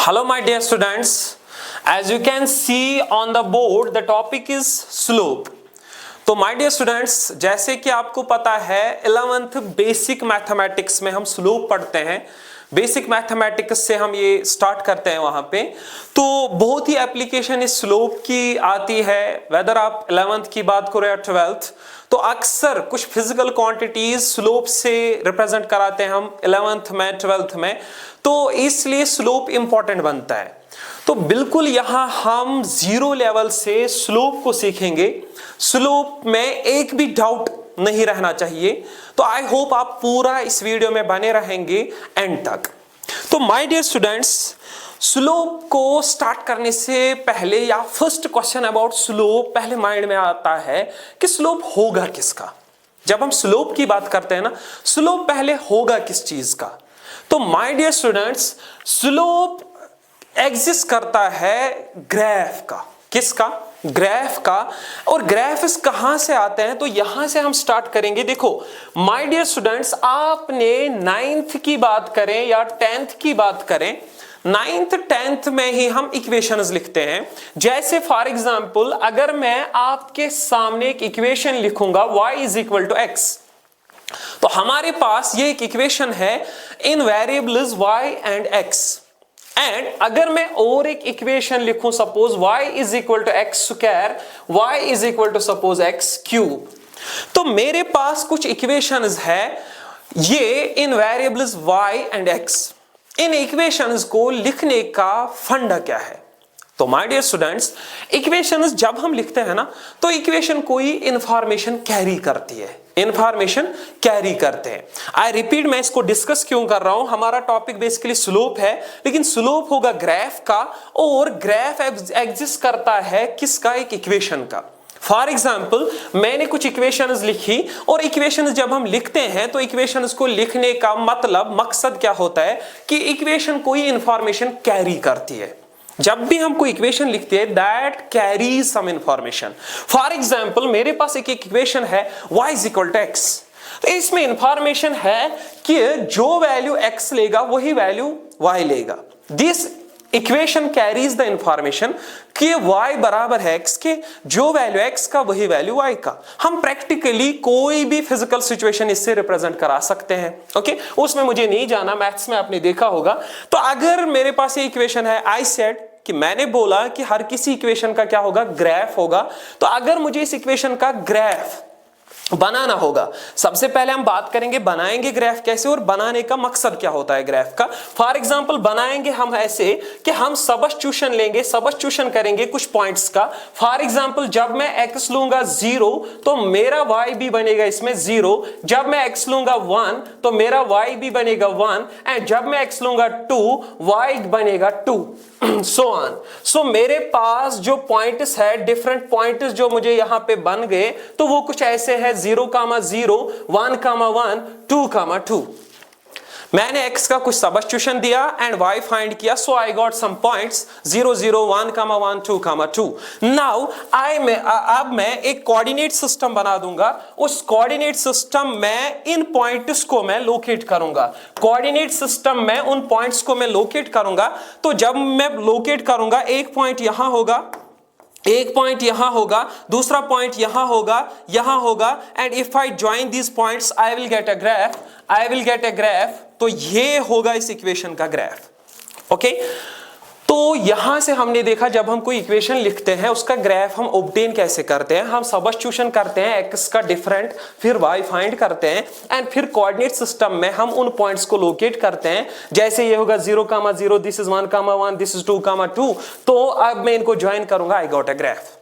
Hello my dear students, as you can see on the board the topic is slope. तो my dear students, जैसे कि आपको पता है 11th बेसिक मैथमेटिक्स में हम स्लोप पढ़ते हैं। बेसिक मैथमेटिक्स से हम ये स्टार्ट करते हैं वहां पे। तो बहुत ही एप्लीकेशन इस स्लोप की आती है, वेदर आप 11th की बात करो या 12th। तो अक्सर कुछ फिजिकल क्वांटिटीज स्लोप से रिप्रेजेंट कराते हैं हम 11th में 12th में, तो इसलिए स्लोप इंपॉर्टेंट बनता है। तो बिल्कुल यहां हम जीरो लेवल से स्लोप को सीखेंगे। स्लोप में एक भी डाउट नहीं रहना चाहिए। तो आई होप आप पूरा इस वीडियो में बने रहेंगे एंड तक। तो माय डियर स्टूडेंट्स, स्लोप को स्टार्ट करने से पहले या फर्स्ट क्वेश्चन अबाउट स्लोप पहले माइंड में आता है कि स्लोप होगा किसका। जब हम स्लोप की बात करते हैं ना, स्लोप पहले होगा किस चीज का। तो my dear students, slope exist करता है ग्राफ का। किसका? ग्राफ का। और ग्राफ्स कहां से आते हैं, तो यहां से हम स्टार्ट करेंगे। देखो माय डियर स्टूडेंट्स, आपने 9th की बात करें या 10th की बात करें, 9th 10th में ही हम इक्वेशंस लिखते हैं। जैसे फॉर एग्जांपल अगर मैं आपके सामने एक इक्वेशन लिखूंगा y is equal to x, तो हमारे पास ये एक इक्वेशन है in variables y and x। And अगर मैं और एक इक्वेशन लिखूं, suppose y is equal to x square, y is equal to suppose x cube, तो मेरे पास कुछ इक्वेशंस है ये in variables y and x। इन इक्वेशंस को लिखने का फंडा क्या है? तो माय डियर स्टूडेंट्स, इक्वेशंस जब हम लिखते हैं ना, तो इक्वेशन कोई इंफॉर्मेशन कैरी करती है, इंफॉर्मेशन कैरी करते हैं। आई रिपीट, मैं इसको डिस्कस क्यों कर रहा हूं, हमारा टॉपिक बेसिकली स्लोप है, लेकिन स्लोप होगा ग्राफ का, और ग्राफ एग्जिस्ट करता है किसका? एक इक्वेशन का। फॉर एग्जाम्पल मैंने कुछ इक्वेशंस लिखी, और इक्वेशंस जब हम लिखते हैं तो इक्वेशंस को लिखने का मकसद क्या होता है कि इक्वेशन कोई इंफॉर्मेशन कैरी करती है। जब भी हम कोई इक्वेशन लिखते हैं that carry some information. For example मेरे पास एक इक्वेशन है y is equal to x, तो इसमें इंफॉर्मेशन है कि जो वैल्यू x लेगा वही वैल्यू y लेगा। This equation carries the information कि y बराबर है x के, जो वैल्यू x का वही वैल्यू y का। हम प्रैक्टिकली कोई भी फिजिकल सिचुएशन इससे रिप्रेजेंट करा सकते हैं। ओके, उसमें मुझे नहीं जाना, मैथ्स में आपने देखा होगा। तो अगर मेरे पास ये इक्वेशन है, आई सेड कि मैंने बोला कि हर किसी इक्वेशन का क्या होगा? ग्राफ होगा। तो अगर मुझे इस इक्वेशन का ग्राफ बनाना होगा, सबसे पहले हम बात करेंगे बनाएंगे ग्राफ कैसे, और बनाने का मकसद क्या होता है ग्राफ का। फॉर एग्जांपल बनाएंगे हम ऐसे कि हम सबस्टिट्यूशन लेंगे, सबस्टिट्यूशन करेंगे कुछ पॉइंट्स का। फॉर एग्जांपल जब मैं x लूंगा 0 तो मेरा y भी बनेगा इसमें 0, जब मैं x लूंगा 1 तो मेरा y भी बनेगा 1, एंड जब मैं x लूंगा 2 y बनेगा 2, सो ऑन। सो मेरे पास जो पॉइंट्स है, डिफरेंट पॉइंट्स जो मुझे यहां पे बन गए, तो वो कुछ ऐसे है 0, 0, 1, 1, 2, 2। मैंने x का कुछ सबस्टिट्यूशन दिया एंड y फाइंड किया, so I got some points 0, 0, 1, 1, 2, 2। Now अब मैं एक कोऑर्डिनेट सिस्टम बना दूंगा। उस कोऑर्डिनेट सिस्टम में इन पॉइंट्स को मैं लोकेट करूंगा। कोऑर्डिनेट सिस्टम में उन पॉइंट्स को मैं लोकेट करूंगा। तो जब मैं लोकेट करूंगा, एक पॉइंट यहां होगा, एक पॉइंट यहां होगा, दूसरा पॉइंट यहां होगा, and if I join these points I will get a graph. तो ये होगा इस इक्वेशन का ग्राफ। ओके, तो यहां से हमने देखा जब हम कोई इक्वेशन लिखते हैं उसका ग्राफ हम ऑब्टेन कैसे करते हैं। हम सबस्टिट्यूशन करते हैं x का डिफरेंट, फिर y फाइंड करते हैं, एंड फिर कोऑर्डिनेट सिस्टम में हम उन पॉइंट्स को लोकेट करते हैं। जैसे ये होगा 0, 0, दिस इज 1, 1, दिस इज 2, 2। तो अब मैं इनको ज्वाइन करूंगा, आई गॉट अ ग्राफ।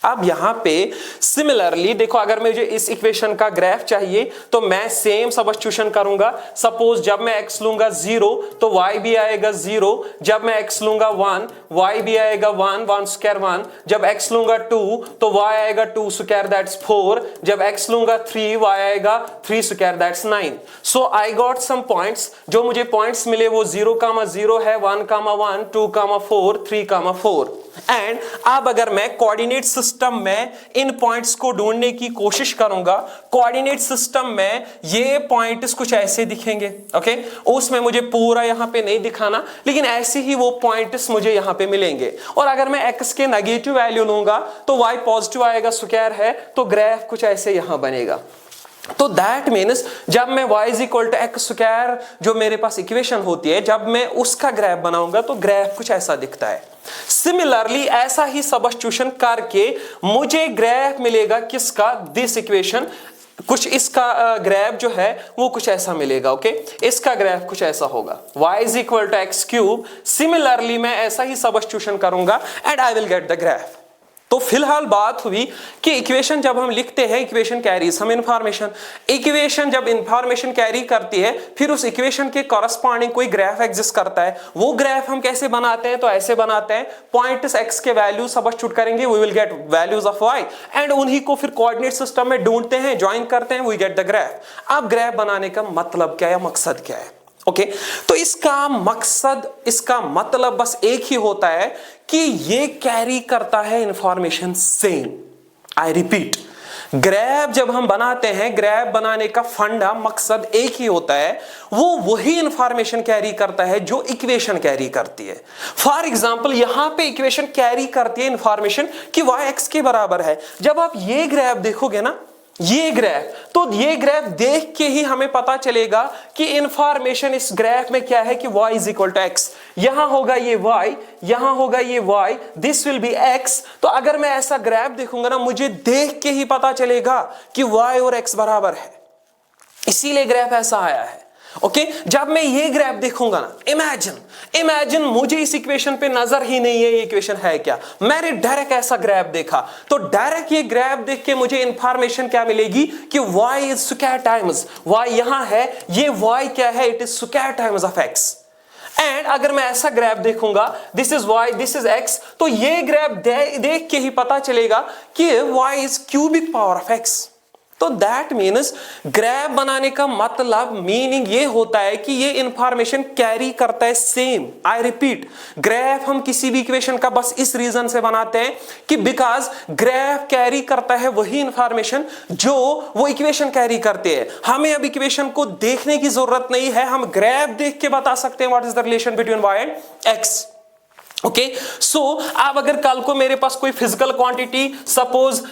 अब यहां पे सिमिलरली देखो, अगर मुझे इस इक्वेशन का ग्राफ चाहिए तो मैं सेम सबस्टिट्यूशन करूंगा। सपोज जब मैं x लूंगा 0 तो y भी आएगा 0, जब मैं x लूंगा 1 y भी आएगा 1, 1 स्क्वायर 1, जब x लूंगा 2 तो y आएगा 2 स्क्वायर, दैट्स 4, जब x लूंगा 3 y आएगा 3 square, that's 9। So I got some points. जो मुझे पॉइंट्स मिले वो 0, 0 है, 1, 1, 2, 4, 3, 4। एंड अब अगर मैं कोऑर्डिनेट सिस्टम में इन पॉइंट्स को ढूंढने की कोशिश करूंगा, कोऑर्डिनेट सिस्टम में ये पॉइंट्स कुछ ऐसे दिखेंगे, ओके। उसमें मुझे पूरा यहां पे नहीं दिखाना, लेकिन ऐसे ही वो पॉइंट्स मुझे यहां पे मिलेंगे। और अगर मैं x के नेगेटिव वैल्यू लूंगा तो y पॉजिटिव आएगा, स्क्वायर है, तो ग्राफ कुछ ऐसे यहां बनेगा। तो दैट मीन्स जब मैं y is equal to x square जो मेरे पास इक्वेशन होती है, जब मैं उसका ग्राफ बनाऊंगा तो ग्राफ कुछ ऐसा दिखता है। सिमिलरली ऐसा ही सब्स्टिट्यूशन करके मुझे ग्राफ मिलेगा किसका, दिस इक्वेशन, कुछ इसका ग्राफ जो है वो कुछ ऐसा मिलेगा, ओके। इसका ग्राफ कुछ ऐसा होगा, y is equal to x cube. Similarly मैं ऐसा ही सब्स्टिट्यूशन करूंगा and I will get the graph. तो फिलहाल बात हुई कि इक्वेशन जब हम लिखते हैं, इक्वेशन कैरीज हम इंफॉर्मेशन, इक्वेशन जब इंफॉर्मेशन कैरी करती है फिर उस इक्वेशन के कॉरस्पॉन्डिंग कोई ग्राफ एग्जिस्ट करता है। वो ग्राफ हम कैसे बनाते हैं, तो ऐसे बनाते हैं, पॉइंट्स x के वैल्यू सब्स्टिट्यूट करेंगे, we will get values of y and उन्हीं को फिर कोऑर्डिनेट सिस्टम में ढूंढते हैं, ज्वाइन करते हैं, वी गेट द ग्राफ। अब ग्राफ बनाने का मतलब क्या है, मकसद क्या है, ओके। तो इसका मकसद, इसका मतलब बस एक ही होता है कि ये कैरी करता है information same. I repeat, graph जब हम बनाते हैं, ग्राफ बनाने का फंडा, मकसद एक ही होता है, वो वही इंफॉर्मेशन कैरी करता है जो इक्वेशन कैरी करती है। फॉर एग्जांपल यहां पे इक्वेशन कैरी करती है इंफॉर्मेशन कि y x के बराबर है। जब आप ये ग्राफ देखोगे ना, ये ग्राफ, तो ये ग्राफ देख के ही हमें पता चलेगा कि इंफॉर्मेशन इस ग्राफ में क्या है कि y is equal to x. यहां होगा ये y, यहां होगा ये y, this will be x। तो अगर मैं ऐसा ग्राफ देखूंगा ना, मुझे देख के ही पता चलेगा कि y और x बराबर है, इसीलिए ग्राफ ऐसा आया है, ओके। जब मैं ये ग्राफ देखूंगा ना, इमेजिन मुझे इस इक्वेशन पे नजर ही नहीं है ये इक्वेशन है क्या, मैंने डायरेक्ट ऐसा ग्राफ देखा, तो डायरेक्ट ये ग्राफ देख के मुझे इंफॉर्मेशन क्या मिलेगी कि y is square times, y यहां है, ये y क्या है, it is square times of x। And अगर मैं ऐसा ग्राफ देखूंगा, this is y, this is x, तो ये ग्राफ देख के ही पता चलेगा कि y is cubic power of x। तो दैट मीन्स ग्राफ बनाने का मतलब, मीनिंग ये होता है कि ये इंफॉर्मेशन कैरी करता है सेम। आई रिपीट, ग्राफ हम किसी भी इक्वेशन का बस इस रीजन से बनाते हैं कि बिकॉज ग्राफ कैरी करता है वही इंफॉर्मेशन जो वो इक्वेशन कैरी करते हैं। हमें अब इक्वेशन को देखने की जरूरत नहीं है, हम ग्राफ देख के बता सकते हैं what is the relation between y and x, okay. So अब अगर कल को मेरे पास कोई फिजिकल क्वांटिटी सपोज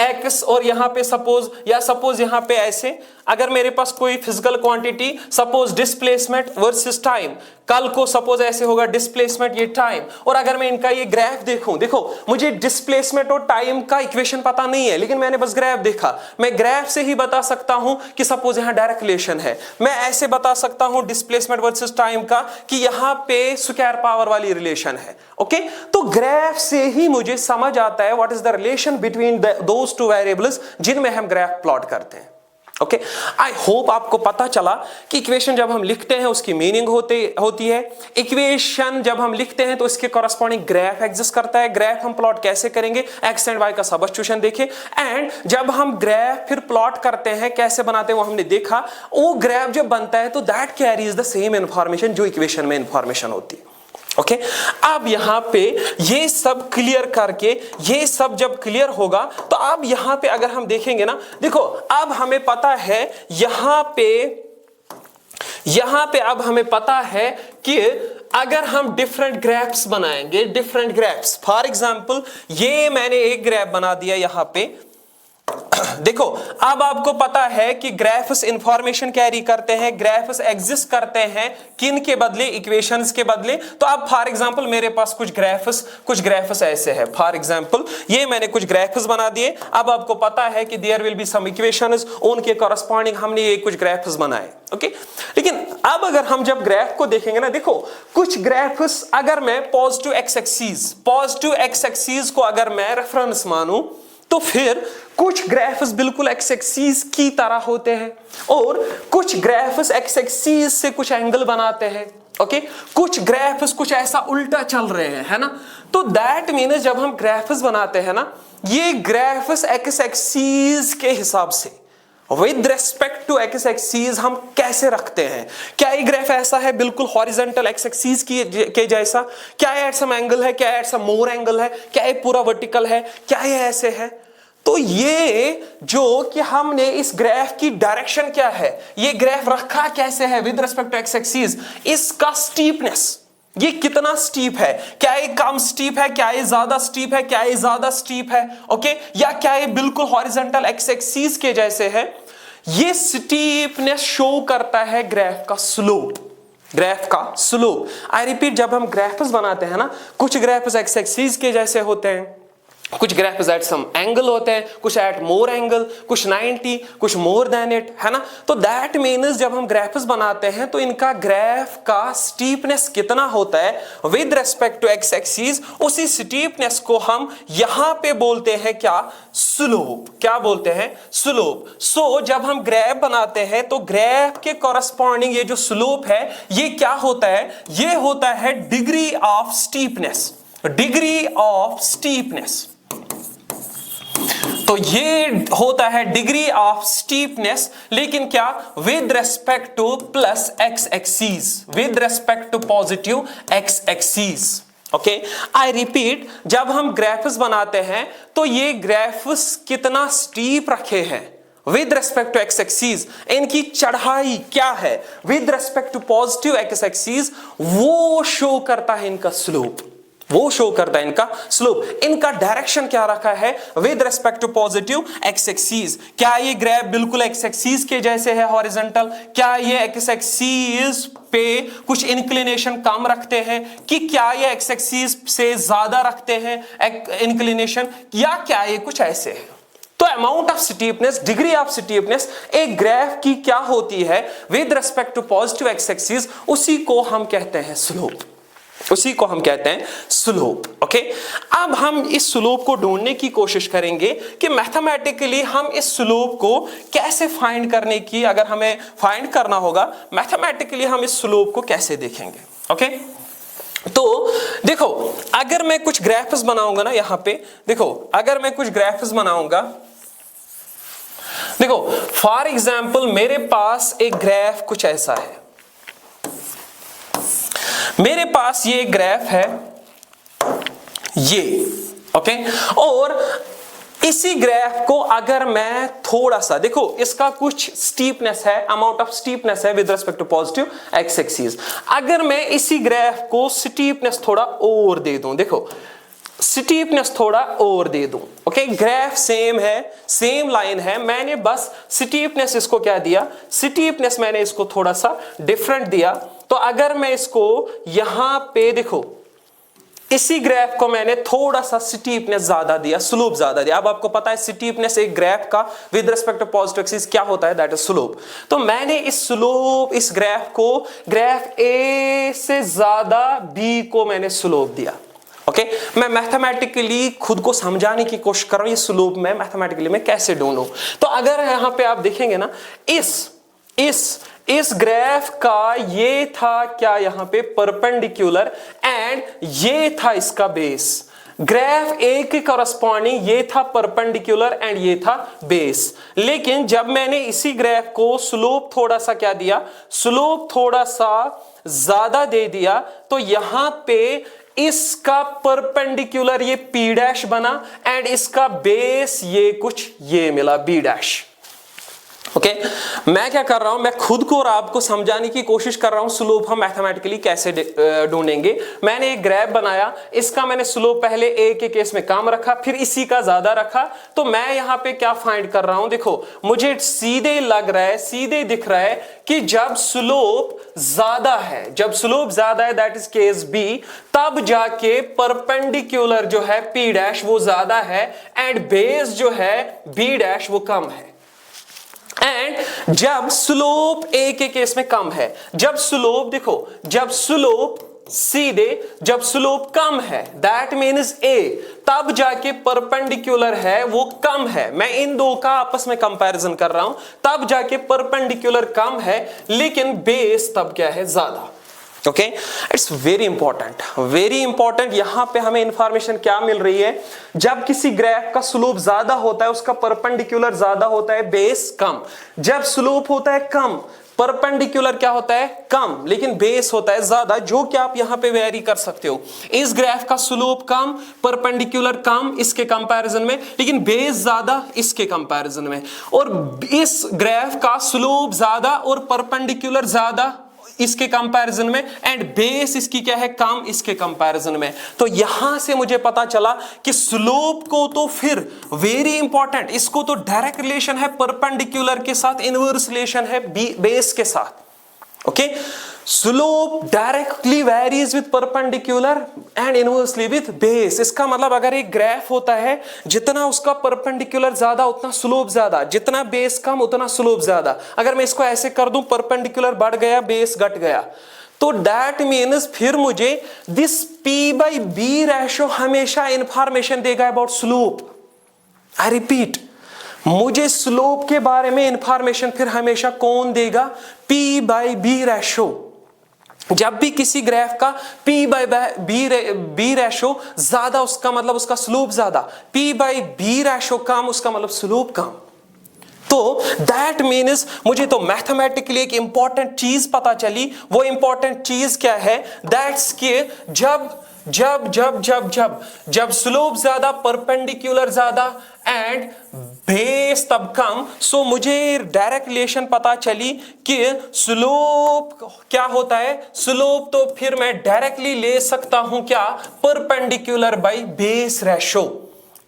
x और यहां पे सपोज यहां पे ऐसे, अगर मेरे पास कोई physical quantity suppose displacement versus time, कल को सपोज ऐसे होगा डिस्प्लेसमेंट ये टाइम, और अगर मैं इनका ये ग्राफ देखूं, देखो मुझे डिस्प्लेसमेंट और टाइम का इक्वेशन पता नहीं है, लेकिन मैंने बस ग्राफ देखा, मैं ग्राफ से ही बता सकता हूं कि सपोज यहां डायरेक्ट रिलेशन है। मैं ऐसे बता सकता हूं डिस्प्लेसमेंट वर्सेस टाइम का कि यहां पे स्क्वायर पावर वाली रिलेशन है, ओके। तो ग्राफ से ही मुझे समझ आता है what is the relation between those two variables जिनमें हम ग्राफ प्लॉट करते हैं, ओके। आई होप आपको पता चला कि इक्वेशन जब हम लिखते हैं उसकी मीनिंग होती है, इक्वेशन जब हम लिखते हैं तो इसके कॉरस्पॉन्डिंग ग्राफ एग्जिस्ट करता है। ग्राफ हम प्लॉट कैसे करेंगे, एक्स एंड वाई का सब्स्टिट्यूशन देखें, एंड जब हम ग्राफ फिर प्लॉट करते हैं कैसे बनाते हैं वो हमने देखा। वो ग्राफ जब बनता है तो that carries the same information जो इक्वेशन में इंफॉर्मेशन होती है, ओके। अब यहां पे ये सब क्लियर करके, ये सब जब क्लियर होगा तो अब यहां पे अगर हम देखेंगे ना, देखो अब हमें पता है यहां पे अब हमें पता है कि अगर हम डिफरेंट ग्राफ्स बनाएंगे, डिफरेंट ग्राफ्स, फॉर एग्जांपल ये मैंने एक ग्राफ बना दिया यहां पे, देखो अब आपको पता है कि ग्राफ्स इंफॉर्मेशन कैरी करते हैं, ग्राफ्स एग्जिस्ट करते हैं किन के बदले, इक्वेशंस के बदले। तो अब फॉर एग्जांपल मेरे पास कुछ ग्राफ्स ऐसे है, फॉर एग्जांपल ये मैंने कुछ ग्राफ्स बना दिए। अब आपको पता है कि there will be some equations, उनके कॉरस्पॉन्डिंग हमने ये कुछ ग्राफ्स बनाए, ओके। लेकिन अब अगर हम जब ग्राफ को देखेंगे ना, देखो कुछ ग्राफ्स अगर मैं पॉजिटिव एक्स एक्सिस को अगर मैं रेफरेंस मानूं तो फिर कुछ ग्राफ्स बिल्कुल एक्स एक्सिस की तरह होते हैं और कुछ ग्राफ्स एक्स एक्सिस से कुछ एंगल बनाते हैं, ओके। कुछ ग्राफ्स कुछ ऐसा उल्टा चल रहे हैं, है ना। तो दैट मीन्स जब हम ग्राफ्स बनाते हैं ना, ये ग्राफ्स एक्स एक्सिस के हिसाब से, with respect to x axis हम कैसे रखते हैं? क्या ये ग्राफ ऐसा है बिल्कुल हॉरिजॉन्टल एक्स एक्सिस के जैसा? क्या ये एट सम एंगल है? क्या एट सम मोर एंगल है? क्या ये पूरा वर्टिकल है? क्या ये ऐसे है? तो ये जो कि हमने इस ग्राफ की डायरेक्शन क्या है, ये ग्राफ रखा कैसे है with respect to x axis, इसका स्टीपनेस ये कितना स्टीप है, क्या ये कम स्टीप है, क्या ये ज्यादा स्टीप है, क्या ये ज्यादा स्टीप है, ओके, या क्या ये बिल्कुल हॉरिजॉन्टल एक्स एक्सिस के जैसे है, ये स्टीपनेस शो करता है ग्राफ का स्लोप, ग्राफ का स्लोप। आई रिपीट, जब हम ग्राफ्स बनाते हैं ना, कुछ ग्राफ्स एक्स एक्सिस के जैसे होते हैं, कुछ ग्राफ्स एट सम एंगल होते हैं, कुछ एट मोर एंगल, कुछ 90, कुछ मोर देन इट, है ना। तो दैट मीन्स जब हम ग्राफ्स बनाते हैं तो इनका ग्राफ का स्टीपनेस कितना होता है with respect to x axis, उसी स्टीपनेस को हम यहां पे बोलते हैं क्या? स्लोप। क्या बोलते हैं? स्लोप। सो जब हम ग्राफ बनाते हैं तो ग्राफ के कॉरस्पॉन्डिंग ये जो स्लोप है ये क्या होता है? ये होता है degree of steepness, degree of steepness. तो ये होता है डिग्री ऑफ स्टीपनेस, लेकिन क्या? With respect to plus x axis, with respect to positive x axis, okay. I repeat, जब हम ग्राफ्स बनाते हैं तो ये ग्राफ्स कितना स्टीप रखे हैं with respect to x axis, इनकी चढ़ाई क्या है with respect to positive x axis, वो शो करता है इनका स्लोप, वो शो करता है इनका स्लोप। इनका डायरेक्शन क्या रखा है with respect to positive x axis? क्या ये ग्राफ बिल्कुल एक्स एक्सिस के जैसे है हॉरिजॉन्टल? क्या ये एक्स एक्सिस पे कुछ इंक्लिनेशन कम रखते हैं कि क्या ये एक्स एक्सिस से ज्यादा रखते हैं इंक्लिनेशन, या क्या ये कुछ ऐसे है? तो amount of steepness, degree of steepness एक ग्राफ की क्या होती है with respect to positive x axis, उसी को हम कहते हैं स्लोप, उसी को हम कहते हैं स्लोप, ओके। अब हम इस स्लोप को ढूंढने की कोशिश करेंगे कि मैथमेटिकली हम इस स्लोप को कैसे फाइंड करने की, अगर हमें फाइंड करना होगा मैथमेटिकली हम इस स्लोप को कैसे देखेंगे, ओके। तो देखो, अगर मैं कुछ ग्राफ्स बनाऊंगा ना, यहां पे देखो, अगर मैं कुछ ग्राफ्स बनाऊंगा, देखो फॉर एग्जांपल मेरे पास एक ग्राफ कुछ ऐसा है, मेरे पास ये ग्राफ है ये, ओके। और इसी ग्राफ को अगर मैं थोड़ा सा देखो, इसका कुछ स्टीपनेस है, अमाउंट ऑफ स्टीपनेस है with respect to positive x axis, अगर मैं इसी ग्राफ को स्टीपनेस थोड़ा और दे दूं, देखो स्टीपनेस थोड़ा और दे दूं, ओके। ग्राफ सेम है, सेम लाइन है, मैंने बस स्टीपनेस इसको क्या दिया, स्टीपनेस मैंने इसको थोड़ा सा डिफरेंट दिया। तो अगर मैं इसको यहां पे देखो, इसी ग्राफ को मैंने थोड़ा सा स्टीपनेस ज्यादा दिया, स्लोप ज्यादा दिया। अब आपको पता है स्टीपनेस एक ग्राफ का with respect to positive axis क्या होता है, दैट इज स्लोप। तो मैंने इस स्लोप, इस ग्राफ को, ग्राफ ए से ज्यादा बी को मैंने स्लोप दिया, ओके। मैं मैथमेटिकली खुद को समझाने की कोशिश कर रहा हूं ये स्लोप में मैथमेटिकली मैं कैसे ढूंढूं। तो अगर यहां पे आप देखेंगे ना, इस ग्राफ का ये था क्या, यहां पे परपेंडिकुलर, एंड ये था इसका बेस। ग्राफ ए के कॉरस्पॉन्डिंग ये था परपेंडिकुलर एंड ये था बेस। लेकिन जब मैंने इसी ग्राफ को स्लोप थोड़ा सा क्या दिया, स्लोप थोड़ा सा ज्यादा दे दिया, तो यहां पे इसका परपेंडिकुलर ये पी डैश बना एंड इसका बेस ये कुछ ये मिला बी डैश, ओके। मैं क्या कर रहा हूं, मैं खुद को और आपको समझाने की कोशिश कर रहा हूं स्लोप हम मैथमेटिकली कैसे ढूंढेंगे। मैंने एक ग्राफ बनाया, इसका मैंने स्लोप पहले ए के केस में कम रखा, फिर इसी का ज्यादा रखा। तो मैं यहां पे क्या फाइंड कर रहा हूं, देखो मुझे सीधे लग रहा है, सीधे दिख रहा है कि जब स्लोप ज्यादा है, जब स्लोप ज्यादा है दैट इज केस बी, तब जाके परपेंडिकुलर जो है पी डैश वो ज्यादा है एंड बेस जो है बी डैश वो कम है। एंड जब स्लोप ए के केस में कम है, जब स्लोप देखो, जब स्लोप सीधे, जब स्लोप कम है दैट मीन्स ए, तब जाके परपेंडिकुलर है वो कम है। मैं इन दो का आपस में कंपैरिजन कर रहा हूं, तब जाके परपेंडिकुलर कम है लेकिन बेस तब क्या है ज्यादा, ओके, इट्स वेरी इंपॉर्टेंट। यहां पे हमें इंफॉर्मेशन क्या मिल रही है, जब किसी ग्राफ का स्लोप ज्यादा होता है, उसका परपेंडिकुलर ज्यादा होता है, बेस कम। जब स्लोप होता है कम, परपेंडिकुलर क्या होता है, कम, लेकिन बेस होता है ज्यादा, जो कि आप यहां पे वेरी कर सकते हो। इस ग्राफ का स्लोप कम, परपेंडिकुलर कम इसके कंपैरिजन में, लेकिन बेस ज्यादा इसके कंपैरिजन में। और इस ग्राफ का स्लोप ज्यादा और परपेंडिकुलर ज्यादा इसके कंपैरिजन में, एंड बेस इसकी क्या है, कम इसके कंपैरिजन में। तो यहां से मुझे पता चला कि स्लोप को तो फिर वेरी इंपॉर्टेंट, इसको तो डायरेक्ट रिलेशन है परपेंडिकुलर के साथ, इनवर्स रिलेशन है बेस के साथ। Okay, slope directly varies with perpendicular and inversely with base. इसका मतलब अगर एक ग्राफ होता है, जितना उसका परपेंडिकुलर ज्यादा उतना स्लोप ज्यादा, जितना बेस कम उतना स्लोप ज्यादा। अगर मैं इसको ऐसे कर दूं, परपेंडिकुलर बढ़ गया, बेस घट गया, तो दैट मीन्स फिर मुझे दिस P/B रेशो हमेशा इंफॉर्मेशन देगा अबाउट स्लोप। आई रिपीट, मुझे स्लोप के बारे में इंफॉर्मेशन फिर हमेशा कौन देगा, P/B रेशो। जब भी किसी ग्राफ का P/B रेशो ज्यादा, उसका मतलब उसका स्लोप ज्यादा, P/B रेशो कम, उसका मतलब स्लोप कम। तो दैट मीन्स मुझे तो मैथमेटिकली एक इंपॉर्टेंट चीज पता चली। वो इंपॉर्टेंट चीज क्या है, दैट्स कि जब स्लोप ज्यादा, परपेंडिकुलर ज्यादा एंड बेस तब कम, सो मुझे डायरेक्ट रिलेशन पता चली कि स्लोप क्या होता है। स्लोप तो फिर मैं डायरेक्टली ले सकता हूं क्या, perpendicular by base ratio,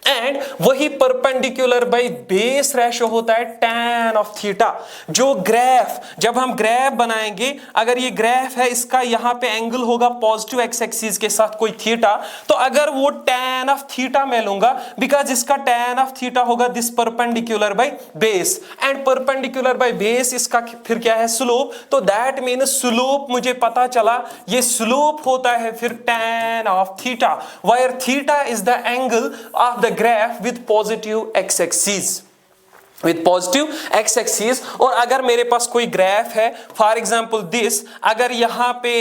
and वही परपेंडिकुलर बाय बेस रेशो होता है tan ऑफ थीटा। जो ग्राफ, जब हम ग्राफ बनाएंगे, अगर ये ग्राफ है, इसका यहां पे एंगल होगा पॉजिटिव एक्स एक्सिस के साथ कोई थीटा, तो अगर वो tan ऑफ थीटा मैं लूंगा, बिकॉज इसका tan ऑफ थीटा होगा this perpendicular by base, and perpendicular by base इसका फिर क्या है, स्लोप। तो दैट मीन्स स्लोप मुझे पता चला, ये स्लोप होता है फिर tan of theta, where theta is the angle of the graph with positive x-axis, with positive x-axis। और अगर मेरे पास कोई ग्राफ है, फॉर एग्जांपल दिस, अगर यहां पे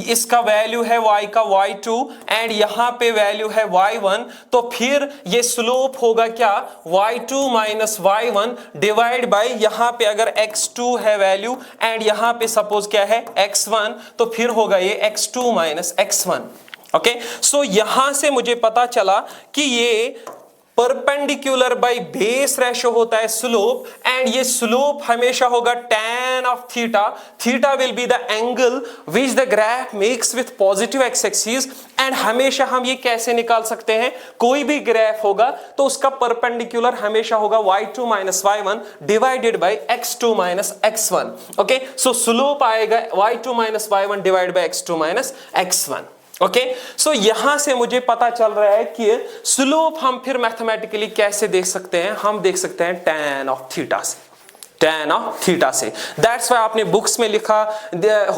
इसका वैल्यू है y का y2 एंड यहां पे वैल्यू है y1, तो फिर ये स्लोप होगा क्या, y2 minus y1 divide bye, यहां पे अगर x2 है वैल्यू एंड यहां पे सपोज क्या है x1, तो फिर होगा ये x2 minus x1। Okay, so यहां से मुझे पता चला कि ये परपेंडिकुलर बाय बेस रेशो होता है स्लोप, एंड ये स्लोप हमेशा होगा tan of theta. Theta will be the angle which the graph makes with positive x axis, and हमेशा हम ये कैसे निकाल सकते हैं, कोई भी ग्राफ होगा तो उसका परपेंडिकुलर हमेशा होगा y2 minus y1 divided by x2 minus x1। Okay, so slope आएगा y2 minus y1 divide by x2 minus x1। Okay, so यहां से मुझे पता चल रहा है कि स्लोप हम फिर मैथमेटिकली कैसे देख सकते हैं, हम देख सकते हैं tan ऑफ थीटा से, tan ऑफ थीटा से। दैट्स व्हाई आपने बुक्स में लिखा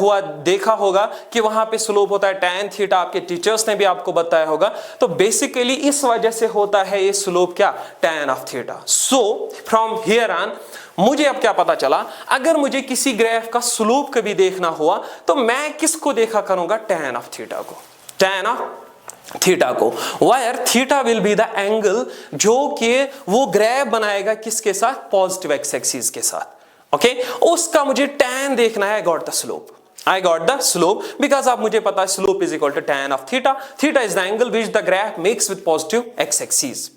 हुआ देखा होगा कि वहां पे स्लोप होता है tan थीटा, आपके टीचर्स ने भी आपको बताया होगा। तो बेसिकली इस वजह से होता है ये स्लोप क्या, tan of theta. So from here on मुझे अब क्या पता चला, अगर मुझे किसी ग्राफ का स्लोप कभी देखना हुआ तो मैं किसको देखा करूंगा, tan ऑफ थीटा को, tan ऑफ थीटा को, wire theta will be the angle जो कि वो ग्राफ बनाएगा किसके साथ, पॉजिटिव एक्स एक्सिस के साथ। ओके, उसका मुझे tan देखना है, I got the slope because अब मुझे पता है slope is equal to tan of theta. Theta is the angle which the graph makes with positive x axis.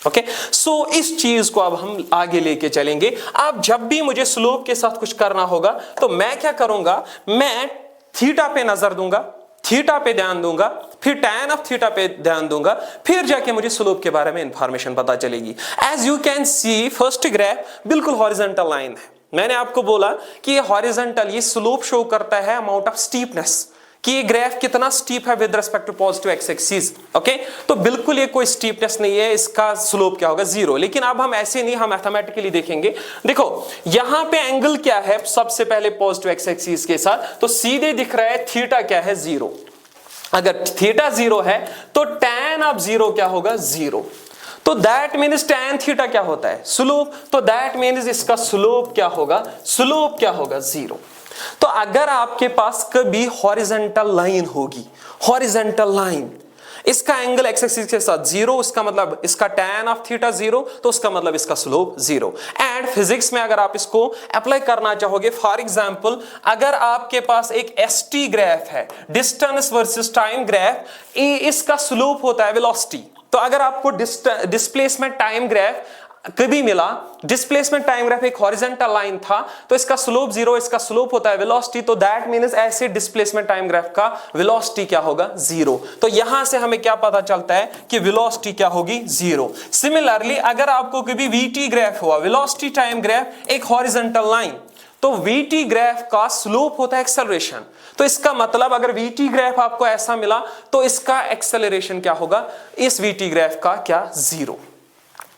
Okay, so इस चीज को अब हम आगे लेके चलेंगे। अब जब भी मुझे स्लोप के साथ कुछ करना होगा तो मैं क्या करूंगा, मैं थीटा पे नजर दूंगा, थीटा पे ध्यान दूंगा, फिर tan ऑफ थीटा पे ध्यान दूंगा, फिर जाके मुझे स्लोप के बारे में इंफॉर्मेशन पता चलेगी। As you can see first graph बिल्कुल हॉरिजॉन्टल लाइन है। मैंने आपको बोला कि ये हॉरिजॉन्टल, ये स्लोप शो करता है अमाउंट ऑफ स्टीपनेस, कि ये ग्राफ कितना स्टीप है with respect to positive x axis. Okay, तो बिल्कुल ये कोई स्टीपनेस नहीं है, इसका स्लोप क्या होगा, 0। लेकिन अब हम ऐसे नहीं, हम मैथमेटिकली देखेंगे। देखो यहां पे एंगल क्या है, सबसे पहले पॉजिटिव एक्स एक्सिस के साथ, तो सीधे दिख रहा है थीटा क्या है, 0। अगर थीटा 0 है तो tan ऑफ 0 क्या होगा, 0। तो दैट मीन्स tan थीटा क्या होता है, स्लोप। तो दैट मीन्स इसका स्लोप क्या होगा, 0। तो अगर आपके पास कभी हॉरिजॉन्टल लाइन होगी, हॉरिजॉन्टल लाइन, इसका एंगल एक्स एक्सिस के साथ 0, इसका मतलब इसका tan ऑफ थीटा 0, तो उसका मतलब इसका स्लोप 0। एंड फिजिक्स में अगर आप इसको अप्लाई करना चाहोगे, फॉर एग्जांपल अगर आपके पास एक st ग्राफ है, डिस्टेंस वर्सेस टाइम ग्राफ, इसका स्लोप होता है वेलोसिटी। तो अगर आपको डिस्प्लेसमेंट टाइम ग्राफ कभी मिला, डिस्प्लेसमेंट टाइम ग्राफ एक हॉरिजॉन्टल लाइन था, तो इसका स्लोप 0, इसका स्लोप होता है वेलोसिटी, तो दैट मींस ऐसे डिस्प्लेसमेंट टाइम ग्राफ का वेलोसिटी क्या होगा 0। तो यहां से हमें क्या पता चलता है कि वेलोसिटी क्या होगी 0। सिमिलरली अगर आपको कभी वीटी ग्राफ हुआ, वेलोसिटी टाइम ग्राफ एक हॉरिजॉन्टल लाइन, तो वीटी ग्राफ का स्लोप होता है एक्सेलरेशन। तो इसका मतलब अगर वीटी ग्राफ आपको ऐसा मिला तो इसका एक्सेलरेशन क्या होगा, इस वीटी ग्राफ का क्या 0।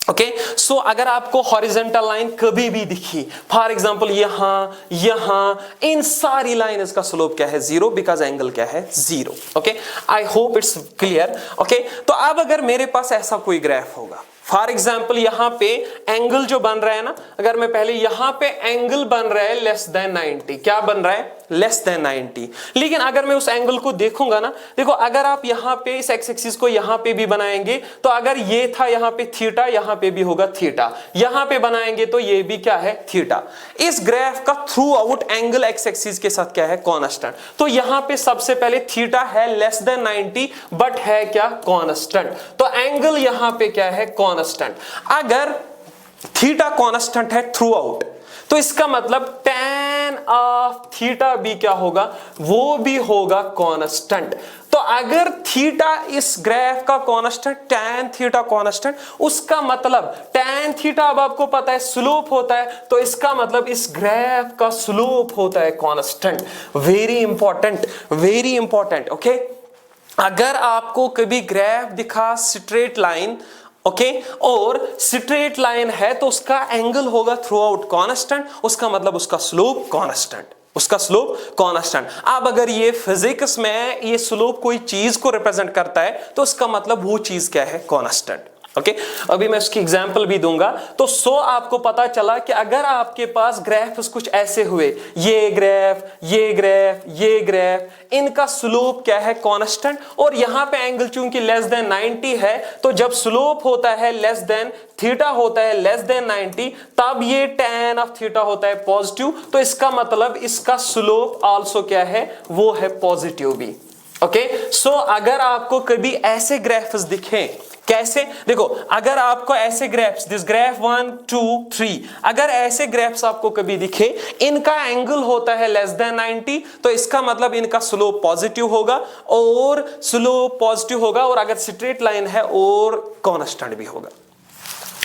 ओके, सो अगर आपको हॉरिजॉन्टल लाइन कभी भी दिखी, फॉर एग्जांपल यहां इन सारी लाइन का स्लोप क्या है 0, बिकॉज एंगल क्या है 0। Okay, I hope it's clear. Okay, तो अब अगर मेरे पास ऐसा कोई ग्राफ होगा, फॉर एग्जाम्पल यहां पे एंगल जो बन रहा है ना, अगर मैं पहले यहां पे एंगल बन रहा है लेस देन 90, क्या बन रहा है लेस देन 90, लेकिन अगर मैं उस एंगल को देखूंगा ना, देखो अगर आप यहां पे इस एक्स एक्सिस को यहां पे भी बनाएंगे, तो अगर ये था यहां पे थीटा, यहां पे भी होगा थीटा, यहां पे बनाएंगे तो ये भी क्या है थीटा। इस ग्राफ का through out angle x axis के साथ क्या है कांस्टेंट। तो यहां पे सबसे पहले थीटा है लेस देन 90, बट है क्या कांस्टेंट, तो एंगल यहां पे क्या है कांस्टेंट। अगर थीटा कांस्टेंट है थ्रू आउट, तो इसका मतलब tan ऑफ थीटा भी क्या होगा, वो भी होगा कांस्टेंट। तो अगर थीटा इस ग्राफ का कांस्टेंट, tan थीटा कांस्टेंट, उसका मतलब tan थीटा अब आपको पता है स्लोप होता है, तो इसका मतलब इस ग्राफ का स्लोप होता है constant. Very important, very important. Okay, अगर आपको कभी ग्राफ दिखा स्ट्रेट लाइन, ओके, और स्ट्रेट लाइन है तो उसका एंगल होगा थ्रू आउट कांस्टेंट, उसका मतलब उसका स्लोप कांस्टेंट, उसका स्लोप कांस्टेंट। अब अगर ये फिजिक्स में ये स्लोप कोई चीज को रिप्रेजेंट करता है, तो उसका मतलब वो चीज क्या है कांस्टेंट। ओके, अभी मैं उसकी एग्जांपल भी दूंगा। तो आपको पता चला कि अगर आपके पास ग्राफ्स कुछ ऐसे हुए, ये ग्राफ, ये ग्राफ, ये ग्राफ, इनका स्लोप क्या है कांस्टेंट, और यहां पे एंगल चूंकि लेस देन 90 है, तो जब स्लोप होता है लेस देन थीटा होता है लेस देन 90, तब ये tan ऑफ थीटा होता है पॉजिटिव, तो इसका मतलब इसका स्लोप आल्सो क्या है, वो है पॉजिटिव भी। ओके, सो अगर आपको कभी ऐसे ग्राफ्स दिखे, कैसे, देखो अगर आपको ऐसे ग्राफ्स, दिस ग्राफ 1 2 3, अगर ऐसे ग्राफ्स आपको कभी दिखे, इनका एंगल होता है लेस देन 90, तो इसका मतलब इनका स्लोप पॉजिटिव होगा, और स्लोप पॉजिटिव होगा, और अगर स्ट्रेट लाइन है और कांस्टेंट भी होगा।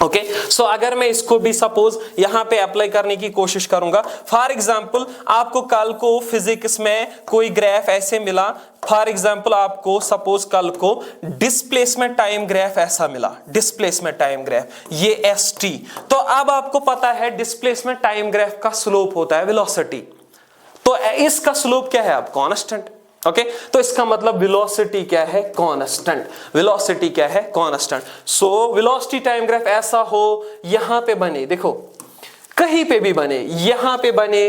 ओके, सो अगर मैं इसको भी सपोज यहां पे अप्लाई करने की कोशिश करूंगा, फॉर एग्जांपल आपको कल को फिजिक्स में कोई ग्राफ ऐसे मिला, फॉर एग्जांपल आपको सपोज कल को डिस्प्लेसमेंट टाइम ग्राफ ऐसा मिला, डिस्प्लेसमेंट टाइम ग्राफ, ये st, तो अब आपको पता है डिस्प्लेसमेंट टाइम ग्राफ का स्लोप होता है वेलोसिटी, तो इसका स्लोप क्या है अब कांस्टेंट। ओके, तो इसका मतलब वेलोसिटी क्या है कांस्टेंट, वेलोसिटी क्या है constant. So velocity time graph ऐसा हो, यहां पे बने, देखो कहीं पे भी बने, यहां पे बने,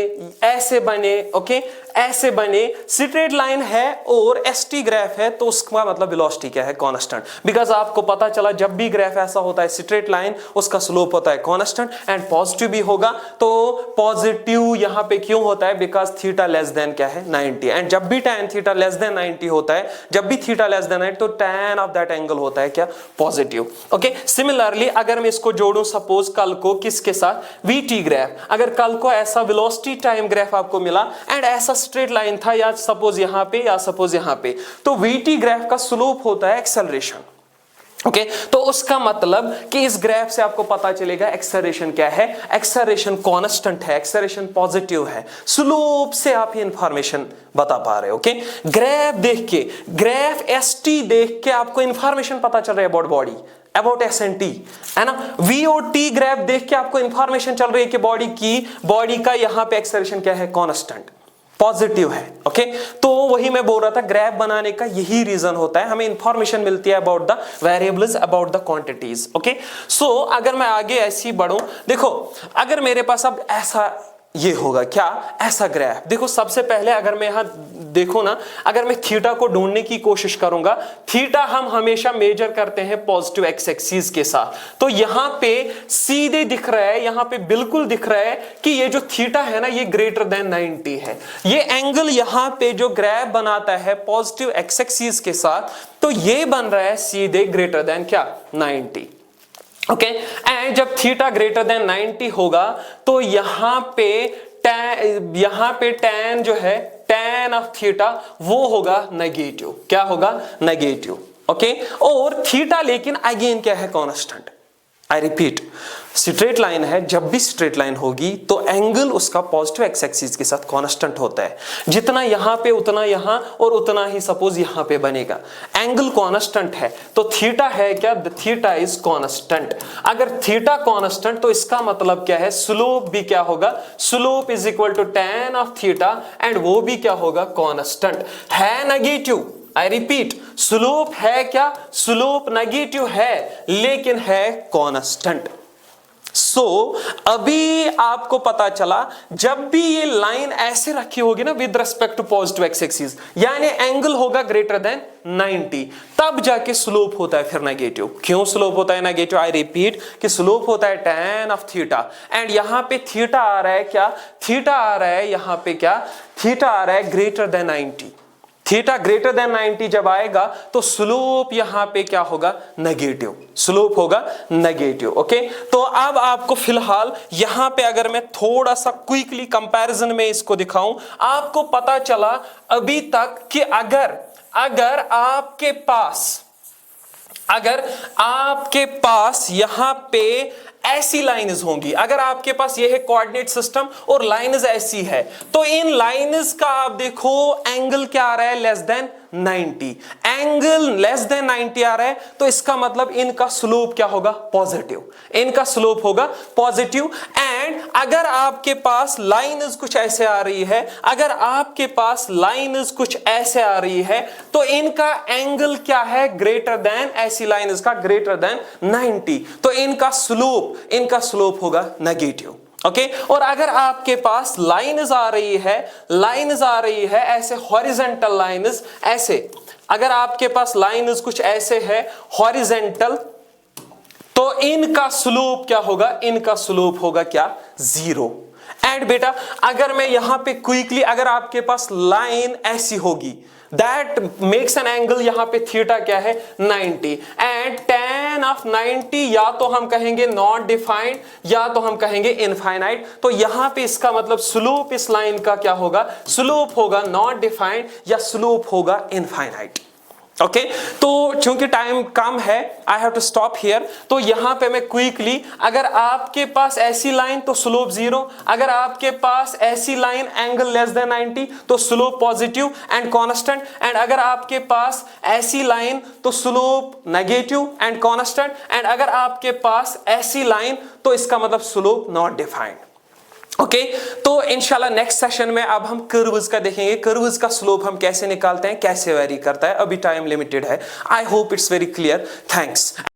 ऐसे बने, ओके, ऐसे बने, स्ट्रेट लाइन है और st ग्राफ है, तो उसका मतलब वेलोसिटी क्या है कांस्टेंट। बिकॉज आपको पता चला जब भी ग्राफ ऐसा होता है स्ट्रेट लाइन, उसका स्लोप होता है कांस्टेंट एंड पॉजिटिव भी होगा। तो पॉजिटिव यहां पे क्यों होता है, बिकॉज थीटा लेस देन क्या है 90, एंड जब भी tan थीटा लेस देन 90 होता है, जब भी थीटा लेस देन 90, तो tan ऑफ दैट एंगल होता है क्या पॉजिटिव। ओके, सिमिलरली अगर मैं इसको जोड़ूं सपोज कल को किसके साथ, वीटी ग्राफ, अगर कल को ऐसा वेलोसिटी टाइम ग्राफ आपको मिला एंड ऐसा स्ट्रेट लाइन था, या सपोज यहां पे या सपोज यहां पे, तो वीटी ग्राफ का स्लोप होता है एक्सेलरेशन। ओके, तो उसका मतलब कि इस ग्राफ से आपको पता चलेगा एक्सेलरेशन क्या है, एक्सेलरेशन कांस्टेंट है, एक्सेलरेशन पॉजिटिव है। स्लोप से आप ये इंफॉर्मेशन बता पा रहे हो। ओके, ग्राफ देख के, ग्राफ st देख के आपको इंफॉर्मेशन पता चल रहा है अबाउट बॉडी, अबाउट SNT, है ना। VOT ग्राफ देख के आपको इंफॉर्मेशन चल रही है कि बॉडी का यहां पे एक्सेलरेशन क्या है कांस्टेंट, पॉजिटिव है। ओके, तो वही मैं बोल रहा था, ग्राफ बनाने का यही रीजन होता है, हमें इंफॉर्मेशन मिलती है about the variables, about the quantities. Okay, so अगर मैं आगे ऐसी बढ़ूं, देखो अगर मेरे पास अब ऐसा ये होगा क्या, ऐसा ग्राफ। देखो सबसे पहले अगर मैं यहां देखो ना, अगर मैं थीटा को ढूंढने की कोशिश करूंगा, थीटा हम हमेशा मेजर करते हैं पॉजिटिव एक्स एक्सिस के साथ, तो यहां पे सीधे दिख रहा है, यहां पे बिल्कुल दिख रहा है कि ये जो थीटा है ना ये ग्रेटर देन 90 है। ये एंगल यहां पे जो ग्राफ बनाता है पॉजिटिव एक्स एक्सिस के साथ, तो ये बन रहा है सीधे ग्रेटर देन क्या, 90। ओके, एंड जब थीटा ग्रेटर देन 90 होगा तो यहां पे tan जो है, tan ऑफ थीटा वो होगा नेगेटिव। क्या होगा, नेगेटिव। ओके, और थीटा लेकिन अगेन क्या है, constant. I repeat, straight line है, जब भी स्ट्रेट लाइन होगी तो एंगल उसका पॉजिटिव एक्स एक्सिस के साथ कांस्टेंट होता है। जितना यहां पे उतना यहां, और उतना ही सपोज यहां पे बनेगा। एंगल कांस्टेंट है तो थीटा है क्या, थीटा इज कांस्टेंट। अगर थीटा कांस्टेंट तो इसका मतलब क्या है, स्लोप भी क्या होगा, slope is equal to tan of theta, and वो भी क्या होगा, कांस्टेंट है, नेगेटिव। आई रिपीट, स्लोप है क्या, स्लोप नेगेटिव है लेकिन है कांस्टेंट। सो अभी आपको पता चला, जब भी ये लाइन ऐसे रखी होगी ना with respect to positive x axis, यानी एंगल होगा ग्रेटर देन 90, तब जाके स्लोप होता है फिर नेगेटिव। क्यों स्लोप होता है नेगेटिव, आई रिपीट कि स्लोप होता है tan ऑफ थीटा, एंड यहां पे थीटा आ रहा है क्या, थीटा आ रहा है यहां पे क्या, थीटा आ रहा है greater than 90। Theta greater than 90 जब आएगा तो स्लोप यहां पे क्या होगा, नेगेटिव, स्लोप होगा नेगेटिव। ओके, तो अब आपको फिलहाल यहां पे अगर मैं थोड़ा सा क्विकली कंपैरिजन में इसको दिखाऊं, आपको पता चला अभी तक कि अगर आपके पास यहां पे ऐसी लाइन्स होंगी, अगर आपके पास ये है कोऑर्डिनेट सिस्टम और लाइन्स ऐसी है, तो इन लाइन्स का आप देखो एंगल क्या आ रहा है, less than 90। Angle less than 90 आ रहा है तो इसका मतलब इनका स्लोप क्या होगा, पॉजिटिव। इनका स्लोप होगा पॉजिटिव। एंड अगर आपके पास लाइन्स कुछ ऐसे आ रही है, अगर आपके पास लाइन्स कुछ ऐसे आ रही है, तो इनका एंगल क्या है, ग्रेटर देन, ऐसी लाइन्स का ग्रेटर देन 90, तो इनका स्लोप होगा नेगेटिव। ओके, और अगर आपके पास लाइन्स आ रही है ऐसे हॉरिजॉन्टल लाइन्स, ऐसे अगर आपके पास लाइन्स कुछ ऐसे है हॉरिजॉन्टल, तो इनका स्लोप क्या होगा, इनका स्लोप होगा क्या, 0। एंड बेटा अगर मैं यहां पे क्विकली, अगर आपके पास लाइन ऐसी होगी, दैट मेक्स एन एंगल, यहां पे थीटा क्या है, 90, एंड tan ऑफ 90 या तो हम कहेंगे नॉट डिफाइंड या तो हम कहेंगे इनफाइनाइट, तो यहां पे इसका मतलब स्लोप इस लाइन का क्या होगा, स्लोप होगा नॉट डिफाइंड या स्लोप होगा इनफाइनाइट। ओके, तो चूंकि टाइम कम है, I have to stop here. तो यहां पे मैं क्विकली, अगर आपके पास ऐसी लाइन तो स्लोप 0, अगर आपके पास ऐसी लाइन एंगल लेस देन 90 तो slope positive and constant, and अगर आपके पास ऐसी लाइन तो slope negative and constant, and अगर आपके पास ऐसी लाइन तो इसका मतलब स्लोप नॉट डिफाइंड। ओके, तो इंशाल्लाह नेक्स्ट सेशन में अब हम कर्व्स का देखेंगे, कर्व्स का स्लोप हम कैसे निकालते हैं, कैसे वेरी करता है। अभी टाइम लिमिटेड है। I hope it's very clear. Thanks.